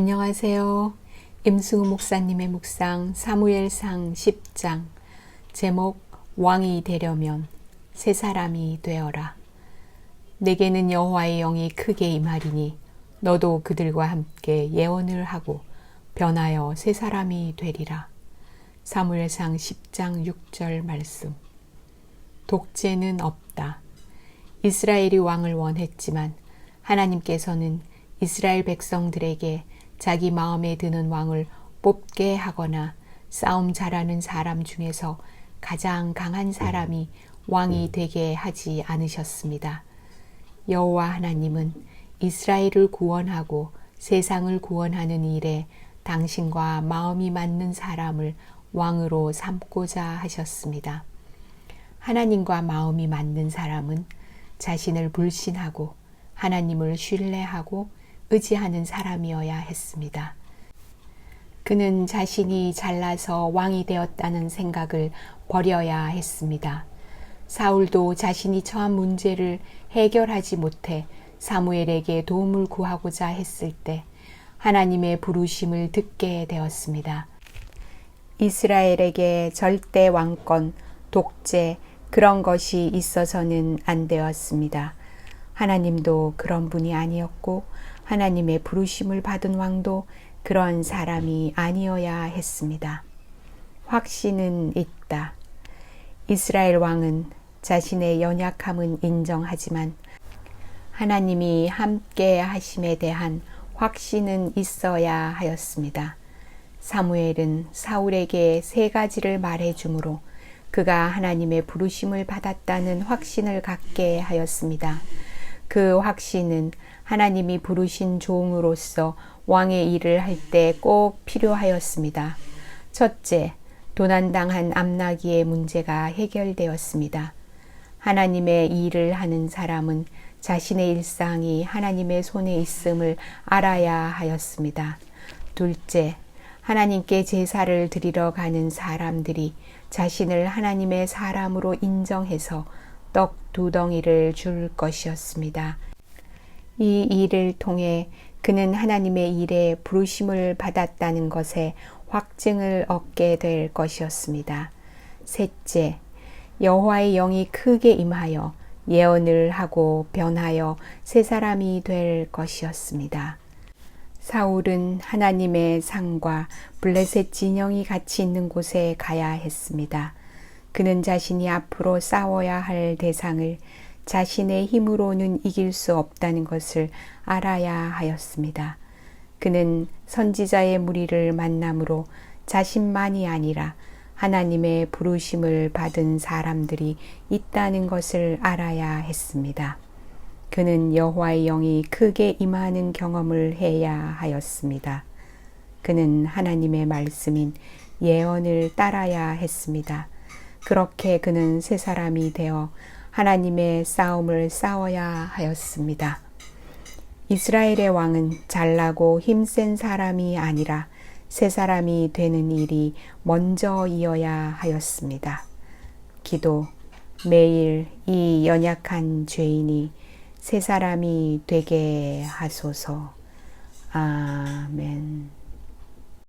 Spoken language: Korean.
안녕하세요. 임승우 목사님의 묵상 사무엘상 10장 제목 왕이 되려면 새 사람이 되어라. 내게는 여호와의 영이 크게 임하리니 너도 그들과 함께 예언을 하고 변하여 새 사람이 되리라. 사무엘상 10장 6절 말씀. 독재는 없다. 이스라엘이 왕을 원했지만 하나님께서는 이스라엘 백성들에게 자기 마음에 드는 왕을 뽑게 하거나 싸움 잘하는 사람 중에서 가장 강한 사람이 왕이 되게 하지 않으셨습니다. 여호와 하나님은 이스라엘을 구원하고 세상을 구원하는 일에 당신과 마음이 맞는 사람을 왕으로 삼고자 하셨습니다. 하나님과 마음이 맞는 사람은 자신을 불신하고 하나님을 신뢰하고 의지하는 사람이어야 했습니다. 그는 자신이 잘나서 왕이 되었다는 생각을 버려야 했습니다. 사울도 자신이 처한 문제를 해결하지 못해 사무엘에게 도움을 구하고자 했을 때 하나님의 부르심을 듣게 되었습니다. 이스라엘에게 절대 왕권, 독재, 그런 것이 있어서는 안 되었습니다. 하나님도 그런 분이 아니었고 하나님의 부르심을 받은 왕도 그런 사람이 아니어야 했습니다. 확신은 있다. 이스라엘 왕은 자신의 연약함은 인정하지만 하나님이 함께 하심에 대한 확신은 있어야 하였습니다. 사무엘은 사울에게 세 가지를 말해주므로 그가 하나님의 부르심을 받았다는 확신을 갖게 하였습니다. 그 확신은 하나님이 부르신 종으로서 왕의 일을 할 때 꼭 필요하였습니다. 첫째, 도난당한 암나기의 문제가 해결되었습니다. 하나님의 일을 하는 사람은 자신의 일상이 하나님의 손에 있음을 알아야 하였습니다. 둘째, 하나님께 제사를 드리러 가는 사람들이 자신을 하나님의 사람으로 인정해서 떡 2덩이를 줄 것이었습니다. 이 일을 통해 그는 하나님의 일에 부르심을 받았다는 것에 확증을 얻게 될 것이었습니다. 셋째, 여호와의 영이 크게 임하여 예언을 하고 변하여 새 사람이 될 것이었습니다. 사울은 하나님의 상과 블레셋 진영이 같이 있는 곳에 가야 했습니다. 그는 자신이 앞으로 싸워야 할 대상을 자신의 힘으로는 이길 수 없다는 것을 알아야 하였습니다. 그는 선지자의 무리를 만남으로 자신만이 아니라 하나님의 부르심을 받은 사람들이 있다는 것을 알아야 했습니다. 그는 여호와의 영이 크게 임하는 경험을 해야 하였습니다. 그는 하나님의 말씀인 예언을 따라야 했습니다. 그렇게 그는 새 사람이 되어 하나님의 싸움을 싸워야 하였습니다. 이스라엘의 왕은 잘나고 힘센 사람이 아니라 새 사람이 되는 일이 먼저이어야 하였습니다. 기도, 매일 이 연약한 죄인이 새 사람이 되게 하소서. 아멘.